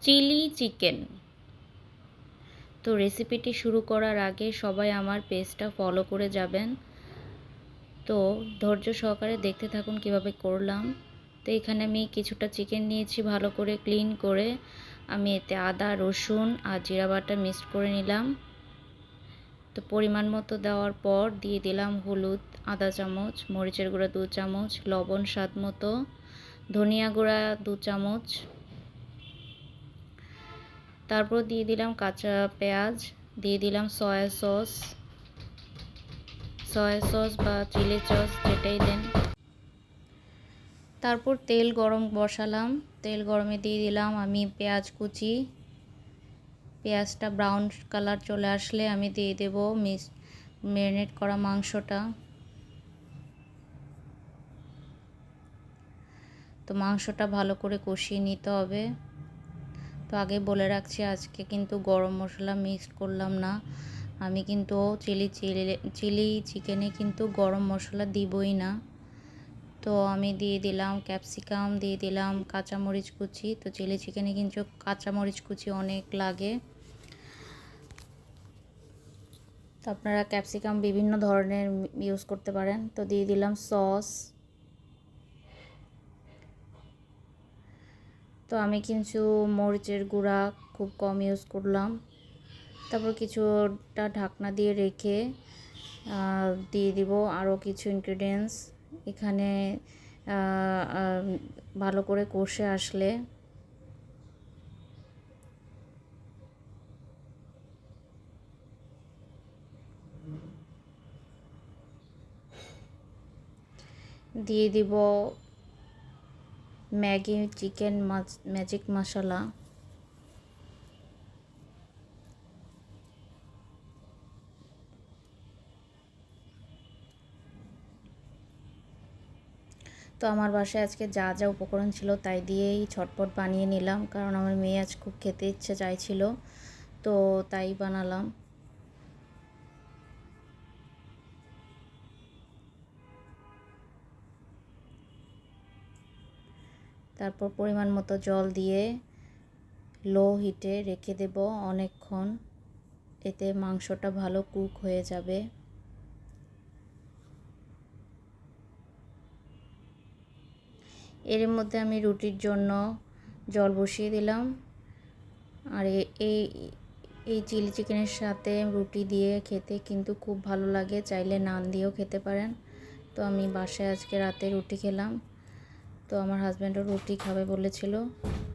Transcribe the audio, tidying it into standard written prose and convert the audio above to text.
Chilli chicken. তো রেসিপিটি শুরু করার আগে সবাই আমার পেজটা ফলো করে যাবেন। তো ধৈর্য সহকারে দেখতে থাকুন কিভাবে করলাম। তো এখানে আমি কিছুটা চিকেন নিয়েছি, ভালো করে ক্লিন করে আমি এতে আদা, রসুন আর জিরা বাটা মিক্সড করে নিলাম। তো পরিমাণ মতো দেওয়ার পর দিয়ে দিলাম হলুদ আধা চামচ, মরিচের গুঁড়া 2 চামচ, লবণ স্বাদ মতো, ধনিয়া গুঁড়া 2 চামচ। তারপর দিয়ে দিলাম কাঁচা পেঁয়াজ, দিয়ে দিলাম সয়া সস বা চিলি সস যেটাই দেন। তারপর তেল গরম বসালাম, তেল গরমে দিয়ে দিলাম আমি পেঁয়াজ কুচি। পেঁয়াজটা ব্রাউন কালার চলে আসলে আমি দিয়ে দেব ম্যারিনেট করা মাংসটা। তো মাংসটা ভালো করে কষিয়ে নিতে হবে। তো আগে বলে রাখছি, আজকে কিন্তু গরম মশলা মিক্সড করলাম না। আমি কিন্তু চিলি চিকেনে কিন্তু গরম মশলা দিবই না। তো আমি দিয়ে দিলাম ক্যাপসিকাম, দিয়ে দিলাম কাঁচামরিচ কুচি। তো চিলি চিকেনে কিন্তু কাঁচামরিচ কুচি অনেক লাগে। তো আপনারা ক্যাপসিকাম বিভিন্ন ধরনের ইউজ করতে পারেন। তো দিয়ে দিলাম সস। তো আমি কিছু মরিচের গুঁড়া খুব কম ইউজ করলাম। তারপর কিছুটা ঢাকনা দিয়ে রেখে দিয়ে দিব আরও কিছু ইনগ্রিডিয়েন্টস। এখানে ভালো করে কষে আসলে দিয়ে দিব ম্যাগি চিকেন ম্যাজিক মশলা। তো আমার বাসায় আজকে যা যা উপকরণ ছিল তাই দিয়েই ঝটপট বানিয়ে নিলাম, কারণ আমার মেয়ে আজ খুব খেতে ইচ্ছে চাইছিল, তো তাই বানালাম। তারপর পরিমাণ মতো জল দিয়ে লো হিটে রেখে দেব অনেকক্ষণ, এতে মাংসটা ভালো কুক হয়ে যাবে। এর মধ্যে আমি রুটির জন্য জল বসিয়ে দিলাম। আর এই চিলি চিকেনের সাথে রুটি দিয়ে খেতে কিন্তু খুব ভালো লাগে, চাইলে নান দিয়েও খেতে পারেন। তো আমি বাসায় আজকে রাতে রুটি খেলাম। তো আমার হাজব্যান্ডও রুটি খাবে বলেছিল।